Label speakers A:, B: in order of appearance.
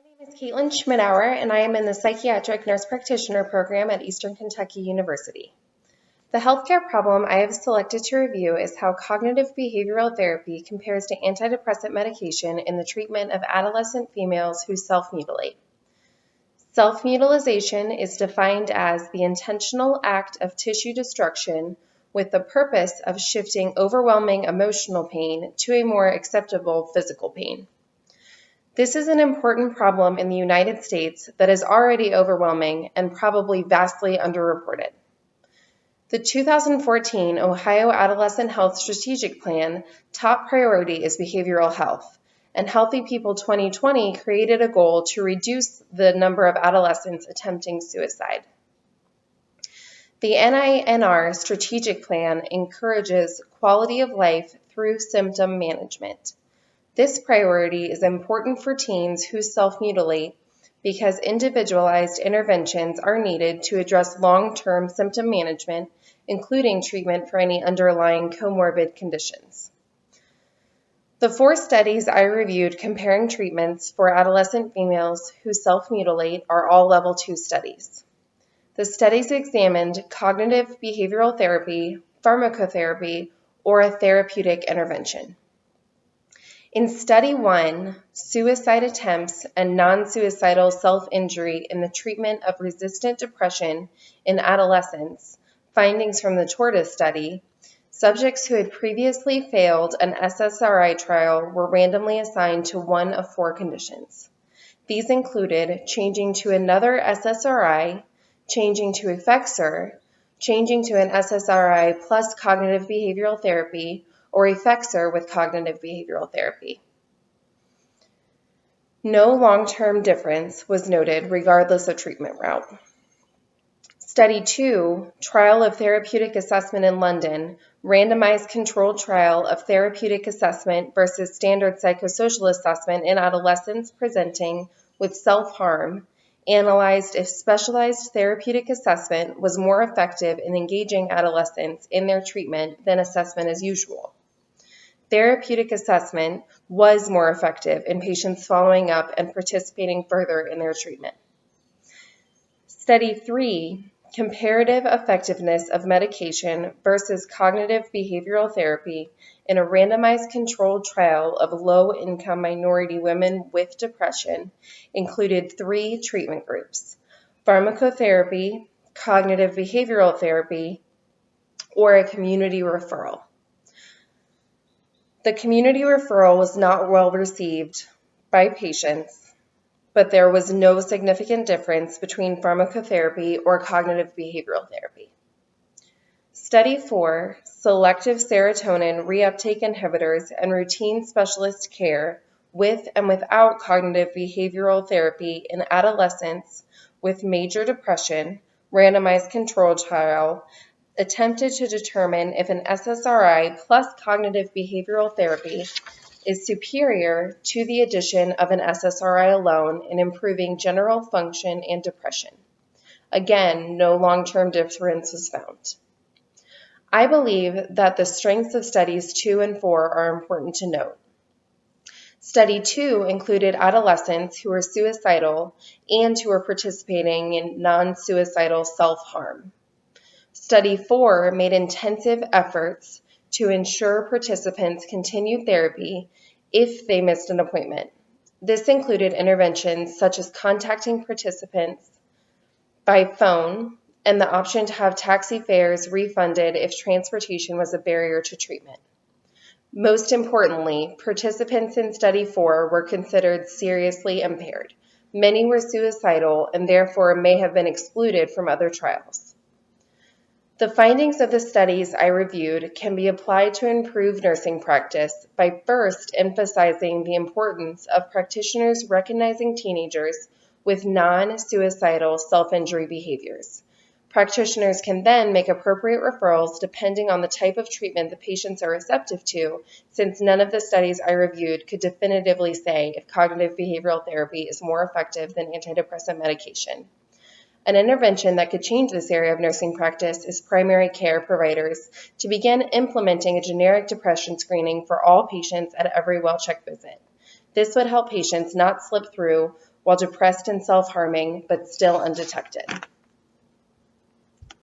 A: name is Caitlin Schmidauer, and I am in the Psychiatric Nurse Practitioner program at Eastern Kentucky University. The healthcare problem I have selected to review is how cognitive behavioral therapy compares to antidepressant medication in the treatment of adolescent females who self-mutilate. Self-mutilation is defined as the intentional act of tissue destruction with the purpose of shifting overwhelming emotional pain to a more acceptable physical pain. This is an important problem in the United States that is already overwhelming and probably vastly underreported. The 2014 Ohio Adolescent Health Strategic Plan top priority is behavioral health, and Healthy People 2020 created a goal to reduce the number of adolescents attempting suicide. The NINR strategic plan encourages quality of life through symptom management. This priority is important for teens who self-mutilate because individualized interventions are needed to address long-term symptom management, including treatment for any underlying comorbid conditions. The 4 studies I reviewed comparing treatments for adolescent females who self-mutilate are all Level 2 studies. The studies examined cognitive behavioral therapy, pharmacotherapy, or a therapeutic intervention. In Study 1, Suicide Attempts and Non-Suicidal Self-Injury in the Treatment of Resistant Depression in Adolescents, findings from the Tortoise study, subjects who had previously failed an SSRI trial were randomly assigned to one of 4 conditions. These included changing to another SSRI, changing to Effexor, changing to an SSRI plus cognitive behavioral therapy, or Effexor with cognitive behavioral therapy. No long-term difference was noted regardless of treatment route. Study 2, Trial of Therapeutic Assessment in London, randomized controlled trial of therapeutic assessment versus standard psychosocial assessment in adolescents presenting with self-harm, analyzed if specialized therapeutic assessment was more effective in engaging adolescents in their treatment than assessment as usual. Therapeutic assessment was more effective in patients following up and participating further in their treatment. Study 3, Comparative Effectiveness of Medication versus Cognitive Behavioral Therapy in a randomized controlled trial of low-income minority women with depression, included 3 treatment groups: pharmacotherapy, cognitive behavioral therapy, or a community referral. The community referral was not well received by patients, but there was no significant difference between pharmacotherapy or cognitive behavioral therapy. Study 4, Selective Serotonin Reuptake Inhibitors and Routine Specialist Care with and without cognitive behavioral therapy in adolescents with major depression, randomized controlled trial, attempted to determine if an SSRI plus cognitive behavioral therapy is superior to the addition of an SSRI alone in improving general function and depression. Again, no long-term difference was found. I believe that the strengths of studies 2 and 4 are important to note. Study 2 included adolescents who were suicidal and who were participating in non-suicidal self-harm. Study 4 made intensive efforts to ensure participants continued therapy if they missed an appointment. This included interventions such as contacting participants by phone and the option to have taxi fares refunded if transportation was a barrier to treatment. Most importantly, participants in Study 4 were considered seriously impaired. Many were suicidal and therefore may have been excluded from other trials. The findings of the studies I reviewed can be applied to improve nursing practice by first emphasizing the importance of practitioners recognizing teenagers with non-suicidal self-injury behaviors. Practitioners can then make appropriate referrals depending on the type of treatment the patients are receptive to, since none of the studies I reviewed could definitively say if cognitive behavioral therapy is more effective than antidepressant medication. An intervention that could change this area of nursing practice is primary care providers to begin implementing a generic depression screening for all patients at every well-check visit. This would help patients not slip through while depressed and self-harming, but still undetected.